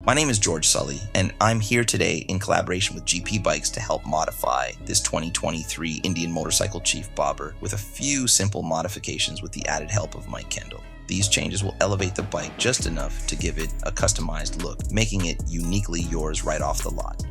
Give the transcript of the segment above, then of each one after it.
My name is George Sully, and I'm here today in collaboration with GPBikes to help modify this 2023 Indian Motorcycle Chief Bobber with a few simple modifications with the added help of Mike Kendall. These changes will elevate the bike just enough to give it a customized look, making it uniquely yours right off the lot.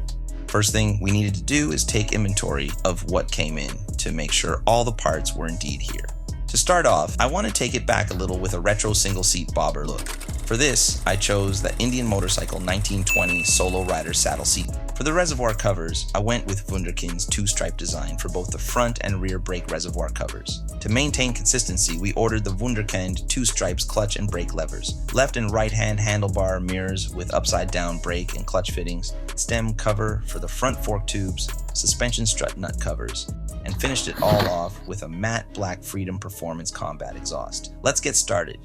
First thing we needed to do is take inventory of what came in to make sure all the parts were indeed here. To start off, I want to take it back a little with a retro single-seat bobber look. For this, I chose the Indian Motorcycle 1920 Solo Rider saddle seat. For the Reservoir covers, I went with Wunderkind's two-stripe design for both the front and rear brake Reservoir covers. To maintain consistency, we ordered the Wunderkind two stripes clutch and brake levers, left and right hand handlebar mirrors with upside-down brake and clutch fittings, stem cover for the front fork tubes, suspension strut nut covers, and finished it all off with a matte black Freedom Performance Combat exhaust. Let's get started.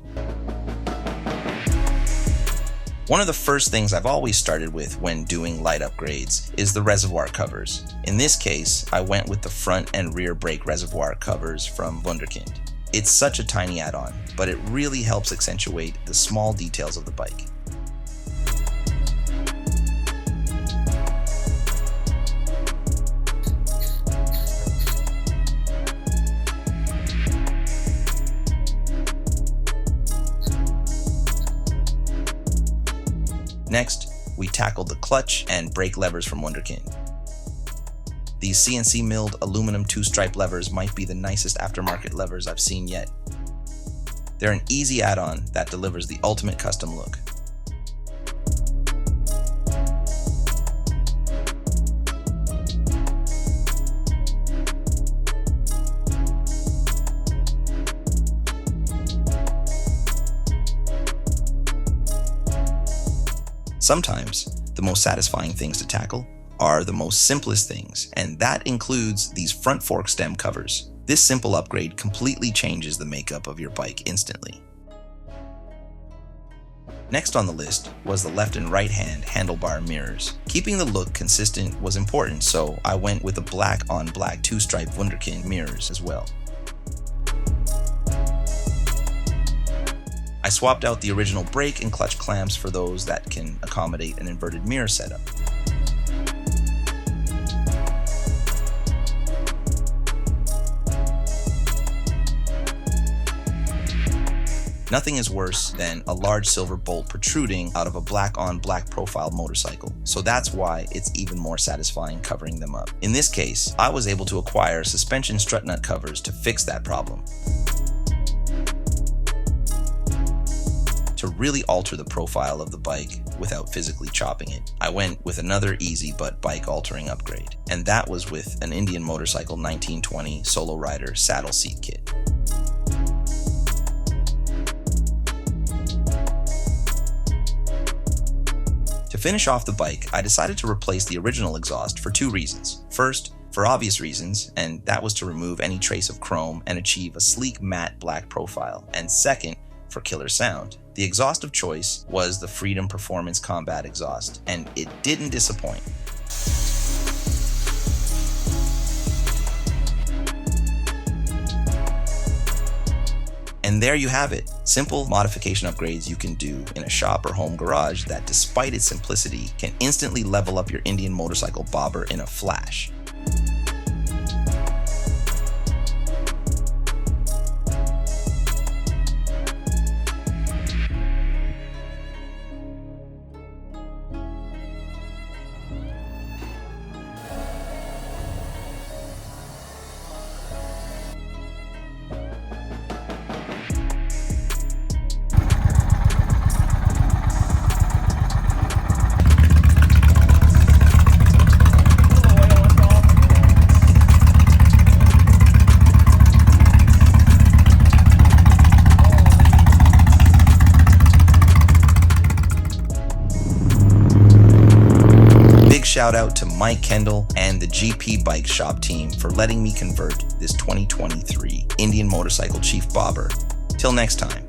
One of the first things I've always started with when doing light upgrades is the Reservoir covers. In this case, I went with the front and rear brake Reservoir covers from Wunderkind. It's such a tiny add-on, but it really helps accentuate the small details of the bike. Next, we tackled the clutch and brake levers from Wunderkind. These CNC milled aluminum two-stripe levers might be the nicest aftermarket levers I've seen yet. They're an easy add-on that delivers the ultimate custom look. Sometimes, the most satisfying things to tackle are the most simplest things, and that includes these front fork stem covers. This simple upgrade completely changes the makeup of your bike instantly. Next on the list was the left and right hand handlebar mirrors. Keeping the look consistent was important, so I went with the black on black two-stripe Wunderkind mirrors as well. I swapped out the original brake and clutch clamps for those that can accommodate an inverted mirror setup. Nothing is worse than a large silver bolt protruding out of a black on black profile motorcycle, so that's why it's even more satisfying covering them up. In this case, I was able to acquire suspension strut nut covers to fix that problem. To really alter the profile of the bike without physically chopping it, I went with another easy but bike altering upgrade, and that was with an Indian Motorcycle 1920 Solo Rider saddle seat kit. To finish off the bike, I decided to replace the original exhaust for two reasons. First, for obvious reasons, and that was to remove any trace of chrome and achieve a sleek matte black profile, and second, for killer sound. The exhaust of choice was the Freedom Performance Combat exhaust, and it didn't disappoint. And there you have it, simple modification upgrades you can do in a shop or home garage that, despite its simplicity, can instantly level up your Indian Motorcycle bobber in a flash. Shout out to Mike Kendall and the GP Bike Shop team for letting me convert this 2023 Indian Motorcycle Chief Bobber. Till next time.